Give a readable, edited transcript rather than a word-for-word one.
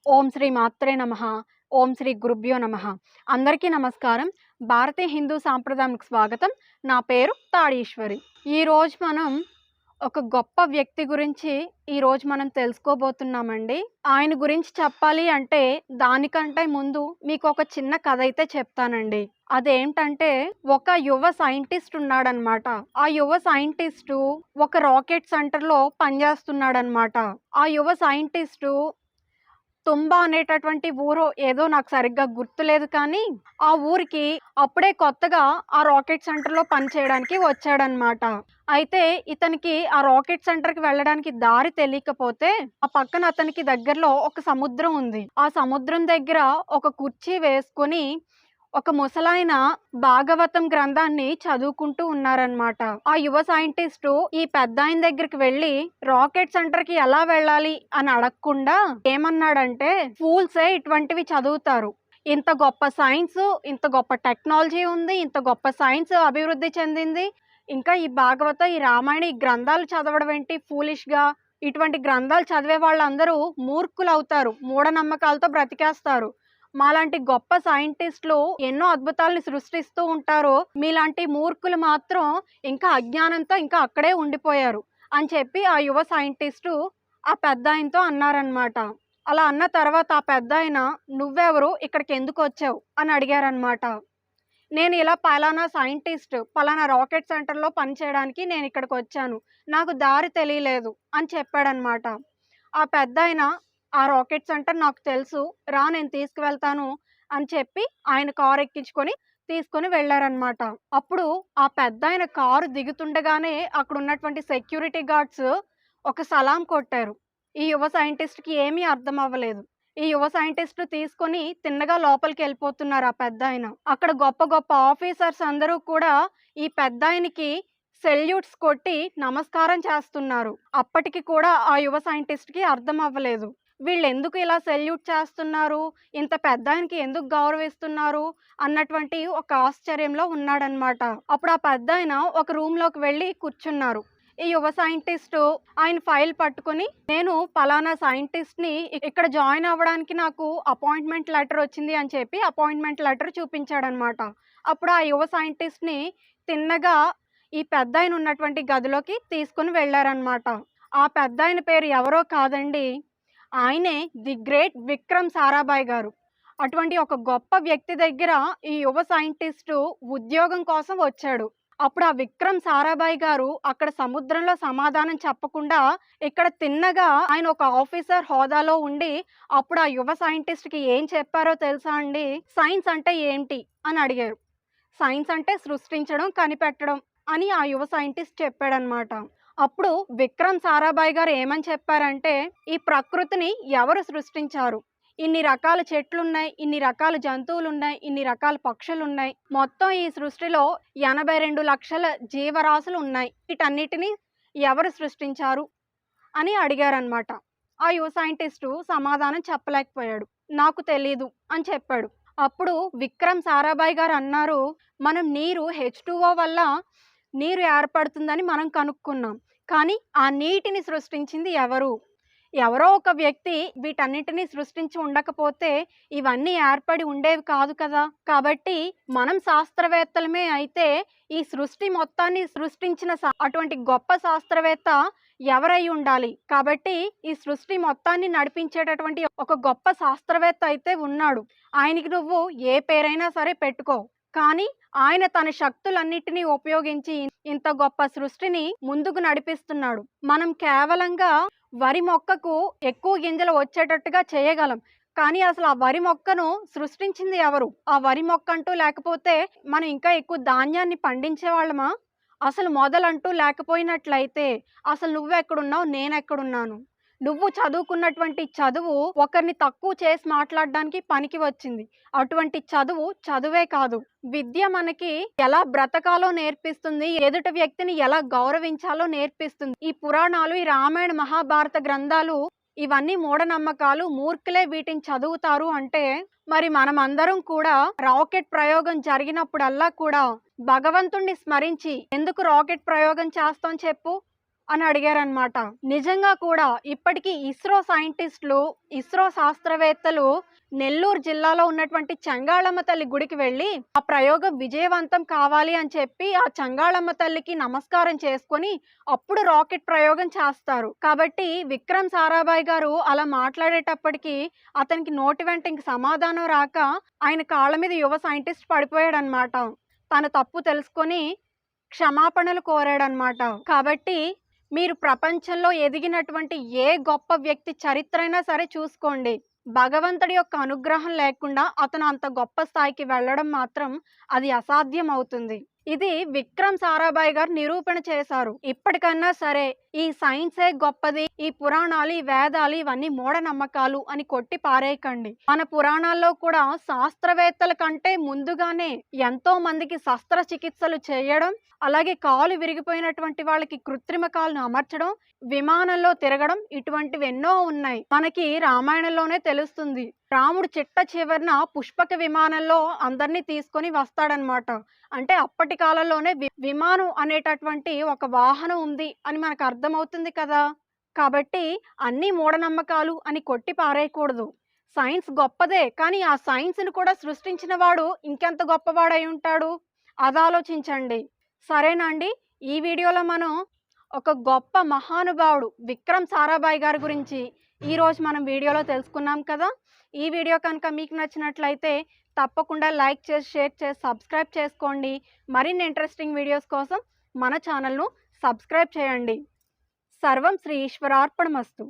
ఓం శ్రీ మాత్రే నమః. ఓం శ్రీ గురుభ్యో నమః. అందరికీ నమస్కారం. భారతీయ హిందూ సాంప్రదాయానికి స్వాగతం. నా పేరు తాడీశ్వరి. ఈరోజు మనం ఒక గొప్ప వ్యక్తి గురించి తెలుసుకోబోతున్నామండి. ఆయన గురించి చెప్పాలి అంటే దానికంటే ముందు మీకొక చిన్న కథ అయితే చెప్తానండి. అదేంటంటే ఒక యువ సైంటిస్ట్ ఉన్నాడనమాట. ఆ యువ సైంటిస్టు ఒక రాకెట్ సెంటర్‌లో పనిచేస్తున్నాడనమాట. ఆ యువ సైంటిస్టు తుంబా అనేటటువంటి ఊరో ఏదో నాకు సరిగ్గా గుర్తులేదు కానీ, ఆ ఊరికి అప్పుడే కొత్తగా ఆ రాకెట్ సెంటర్‌లో పని చేయడానికి వచ్చాడనమాట. అయితే ఇతనికి ఆ రాకెట్ సెంటర్‌కి వెళ్ళడానికి దారి తెలియకపోతే, ఆ పక్కన అతనికి దగ్గరలో ఒక సముద్రం ఉంది. ఆ సముద్రం దగ్గర ఒక కుర్చీ వేసుకొని ఒక ముసలాయన భాగవతం గ్రంథాన్ని చదువుకుంటూ ఉన్నారనమాట. ఆ యువ సైంటిస్టు ఈ పెద్దాయన దగ్గరికి వెళ్ళి రాకెట్ సెంటర్‌కి ఎలా వెళ్ళాలి అని అడగకుండా ఏమన్నాడంటే, ఫూల్సే ఇటువంటివి చదువుతారు. ఇంత గొప్ప సైన్సు, ఇంత గొప్ప టెక్నాలజీ ఉంది. ఇంత గొప్ప సైన్స్ అభివృద్ధి చెందింది. ఇంకా ఈ భాగవత, ఈ రామాయణ, ఈ గ్రంథాలు చదవడం ఏంటి ఫూలిష్‌గా? ఇటువంటి గ్రంథాలు చదివే వాళ్ళందరూ మూర్ఖులవుతారు. మూఢనమ్మకాలతో బ్రతికేస్తారు. మాలాంటి గొప్ప సైంటిస్టులు ఎన్నో అద్భుతాలను సృష్టిస్తూ ఉంటారు. మీలాంటి మూర్ఖులు మాత్రం ఇంకా అజ్ఞానంతో ఇంకా అక్కడే ఉండిపోయారు అని చెప్పి ఆ యువ సైంటిస్టు ఆ పెద్దాయనతో అన్నారనమాట. అలా అన్న తర్వాత ఆ పెద్దాయన, "నువ్వెవరు? ఇక్కడికెందుకొచ్చావు?" అని అడిగారనమాట. "నేను ఇలా పలానా సైంటిస్ట్, పలానా రాకెట్ సెంటర్‌లో పనిచేయడానికి నేనిక్కడికొచ్చాను. నాకు దారి తెలియలేదు" అని చెప్పాడనమాట. ఆ పెద్దాయన, "ఆ రాకెట్ సెంటర్ నాకు తెలుసు. రా నేను తీసుకువెళ్తాను" అని చెప్పి ఆయన కారు ఎక్కించుకొని తీసుకొని వెళ్లారనమాట. అప్పుడు ఆ పెద్దాయన కారు దిగుతుండగానే అక్కడున్నటువంటి సెక్యూరిటీ గార్డ్స్ ఒక సలాం కొట్టారు. ఈ యువ సైంటిస్ట్‌కి ఏమీ అర్థం అవ్వలేదు. ఈ యువ సైంటిస్ట్ తీసుకొని తిన్నగా లోపలికెళ్ళిపోతున్నారు ఆ పెద్దాయన. అక్కడ గొప్ప గొప్ప ఆఫీసర్స్ అందరూ కూడా ఈ పెద్దాయనకి సెల్యూట్స్ కొట్టి నమస్కారం చేస్తున్నారు. అప్పటికి కూడా ఆ యువ సైంటిస్ట్‌కి అర్థం అవ్వలేదు. వీళ్ళెందుకు ఇలా సెల్యూట్ చేస్తున్నారు? ఇంత పెద్దాయనకి ఎందుకు గౌరవిస్తున్నారు? అన్నటువంటి ఒక ఆశ్చర్యంలో ఉన్నాడనమాట. అప్పుడు ఆ పెద్దాయన ఒక రూమ్‌లోకి వెళ్లి కూర్చున్నారు. ఈ యువ సైంటిస్టు ఆయన ఫైల్ పట్టుకొని, "నేను పలానా సైంటిస్ట్‌ని. ఇక్కడ జాయిన్ అవ్వడానికి నాకు అపాయింట్‌మెంట్ లెటర్ వచ్చింది" అని చెప్పి అపాయింట్‌మెంట్ లెటర్ చూపించాడనమాట. అప్పుడు ఆ యువ సైంటిస్ట్‌ని తిన్నగా ఈ పెద్దాయన ఉన్నటువంటి గదిలోకి తీసుకొని వెళ్లారనమాట. ఆ పెద్దాయన పేరు ఎవరో కాదండి, ఆయనే ది గ్రేట్ విక్రమ్ సారాభాయ్ గారు. అటువంటి ఒక గొప్ప వ్యక్తి దగ్గర ఈ యువ సైంటిస్టు ఉద్యోగం కోసం వచ్చాడు. అప్పుడు ఆ విక్రమ్ సారాభాయ్ గారు అక్కడ సముద్రంలో సమాధానం చెప్పకుండా ఇక్కడ తిన్నగా ఆయన ఒక ఆఫీసర్ హోదాలో ఉండి అప్పుడు ఆ యువ సైంటిస్ట్‌కి ఏం చెప్పారో తెలుసా అండి? "సైన్స్ అంటే ఏంటి?" అని అడిగారు. సైన్స్ అంటే సృష్టించడం, కనిపెట్టడం అని ఆ యువ సైంటిస్ట్ చెప్పాడనమాట. అప్పుడు విక్రమ్ సారాభాయ్ గారు ఏమని చెప్పారంటే, "ఈ ప్రకృతిని ఎవరు సృష్టించారు? ఇన్ని రకాల చెట్లున్నాయి, ఇన్ని రకాల జంతువులున్నాయి, ఇన్ని రకాల పక్షులున్నాయి. మొత్తం ఈ సృష్టిలో 82,00,000 జీవరాశులున్నాయి. వీటన్నిటిని ఎవరు సృష్టించారు?" అని అడిగారనమాట. ఆ యువ సైంటిస్టు సమాధానం చెప్పలేకపోయాడు. "నాకు తెలీదు" అని చెప్పాడు. అప్పుడు విక్రమ్ సారాభాయ్ గారు అన్నారు, "మనం నీరు హెచ్2ఓ వల్ల నీరు ఏర్పడుతుందని మనం కనుక్కున్నాం. కానీ ఆ నీటిని సృష్టించింది ఎవరు? ఎవరో ఒక వ్యక్తి వీటన్నిటిని సృష్టించి ఉండకపోతే ఇవన్నీ ఏర్పడి ఉండేవి కాదు కదా! కాబట్టి మనం శాస్త్రవేత్తలమే అయితే ఈ సృష్టి మొత్తాన్ని సృష్టించిన అటువంటి గొప్ప శాస్త్రవేత్త ఎవరై ఉండాలి. కాబట్టి ఈ సృష్టి మొత్తాన్ని నడిపించేటటువంటి ఒక గొప్ప శాస్త్రవేత్త అయితే ఉన్నాడు. ఆయనకి నువ్వు ఏ పేరైనా సరే పెట్టుకో. కానీ ఆయన తన శక్తులన్నిటిని ఉపయోగించి ఇంత గొప్ప సృష్టిని ముందుకు నడిపిస్తున్నాడు. మనం కేవలంగా వరి మొక్కకు ఎక్కువ గింజలు వచ్చేటట్టుగా చేయగలం. కానీ అసలు ఆ వరి మొక్కను సృష్టించింది ఎవరు? ఆ వరి మొక్క అంటూ లేకపోతే మనం ఇంకా ఎక్కువ ధాన్యాన్ని పండించేవాళ్ళమా? అసలు మొదలంటూ లేకపోయినట్లయితే అసలు నువ్వెక్కడున్నావు? నేనెక్కడున్నాను? నువ్వు చదువుకున్నటువంటి చదువు ఒకరిని తక్కువ చేసి మాట్లాడడానికి పనికి వచ్చింది. అటువంటి చదువు చదువే కాదు. విద్య మనకి ఎలా బ్రతకాలో నేర్పిస్తుంది. ఎదుటి వ్యక్తిని ఎలా గౌరవించాలో నేర్పిస్తుంది. ఈ పురాణాలు, ఈ రామాయణ, మహాభారత గ్రంథాలు ఇవన్నీ మూఢనమ్మకాలు. మూర్ఖులే వీటిని చదువుతారు అంటే మరి మనమందరం కూడా రాకెట్ ప్రయోగం జరిగినప్పుడల్లా కూడా భగవంతుణ్ణి స్మరించి ఎందుకు రాకెట్ ప్రయోగం చేస్తాం చెప్పు? అని అడిగారనమాట. నిజంగా కూడా ఇప్పటికి ఇస్రో సైంటిస్టులు, ఇస్రో శాస్త్రవేత్తలు నెల్లూరు జిల్లాలో ఉన్నటువంటి చెంగాళమ్మ తల్లి గుడికి వెళ్ళి, ఆ ప్రయోగం విజయవంతం కావాలి అని చెప్పి, ఆ చెంగాళమ్మ తల్లికి నమస్కారం చేసుకొని, అప్పుడు రాకెట్ ప్రయోగం చేస్తారు. కాబట్టి విక్రమ్ సారాభాయ్ గారు అలా మాట్లాడేటప్పటికి, అతనికి నోటి వెంట ఇంక సమాధానం రాక, ఆయన కాళ్ళ మీద యువ సైంటిస్ట్ పడిపోయాడనమాట. తన తప్పు తెలుసుకొని క్షమాపణలు కోరాడనమాట. కాబట్టి మీరు ప్రపంచంలో ఎదిగినటువంటి ఏ గొప్ప వ్యక్తి చరిత్రైనా సరే చూసుకోండి. భగవంతుడి యొక్క అనుగ్రహం లేకుండా అతను అంత గొప్ప స్థాయికి వెళ్ళడం మాత్రం అది అసాధ్యం అవుతుంది. ఇది విక్రమ్ సారాభాయ్ గారు నిరూపణ చేశారు. ఇప్పటికన్నా సరే ఈ సైన్సే గొప్పది, ఈ పురాణాలు, ఈ వేదాలు ఇవన్నీ మూఢనమ్మకాలు అని కొట్టి పారేయకండి. మన పురాణాల్లో కూడా శాస్త్రవేత్తల కంటే ముందుగానే ఎంతో మందికి శస్త్రచికిత్సలు చేయడం, అలాగే కాలు విరిగిపోయినటువంటి వాళ్ళకి కృత్రిమ కాలును అమర్చడం, విమానంలో తిరగడం ఇటువంటివి ఎన్నో ఉన్నాయి. మనకి రామాయణంలోనే తెలుస్తుంది. రాముడు చిట్ట చివరన పుష్పక విమానంలో అందరినీ తీసుకొని వస్తాడనమాట. అంటే అప్పటి కాలంలోనే విమానం అనేటటువంటి ఒక వాహనం ఉంది అని మనకు అర్థమవుతుంది కదా. కాబట్టి అన్ని మూఢనమ్మకాలు అని కొట్టి పారేయకూడదు. సైన్స్ గొప్పదే, కానీ ఆ సైన్స్‌ని కూడా సృష్టించిన వాడు ఇంకెంత గొప్పవాడై ఉంటాడు? అది ఆలోచించండి. సరేనా అండి? ఈ వీడియోలో మనం ఒక గొప్ప మహానుభావుడు విక్రమ్ సారాభాయ్ గారి గురించి ఈరోజు మనం వీడియోలో తెలుసుకున్నాం కదా. ఈ వీడియో కనుక మీకు నచ్చినట్లయితే తప్పకుండా లైక్ చేసి, షేర్ చేసి, సబ్స్క్రైబ్ చేసుకోండి. మరిన్ని ఇంట్రెస్టింగ్ వీడియోస్ కోసం మన ఛానల్‌ను సబ్స్క్రైబ్ చేయండి. సర్వం శ్రీ ఈశ్వరార్పణమస్తు.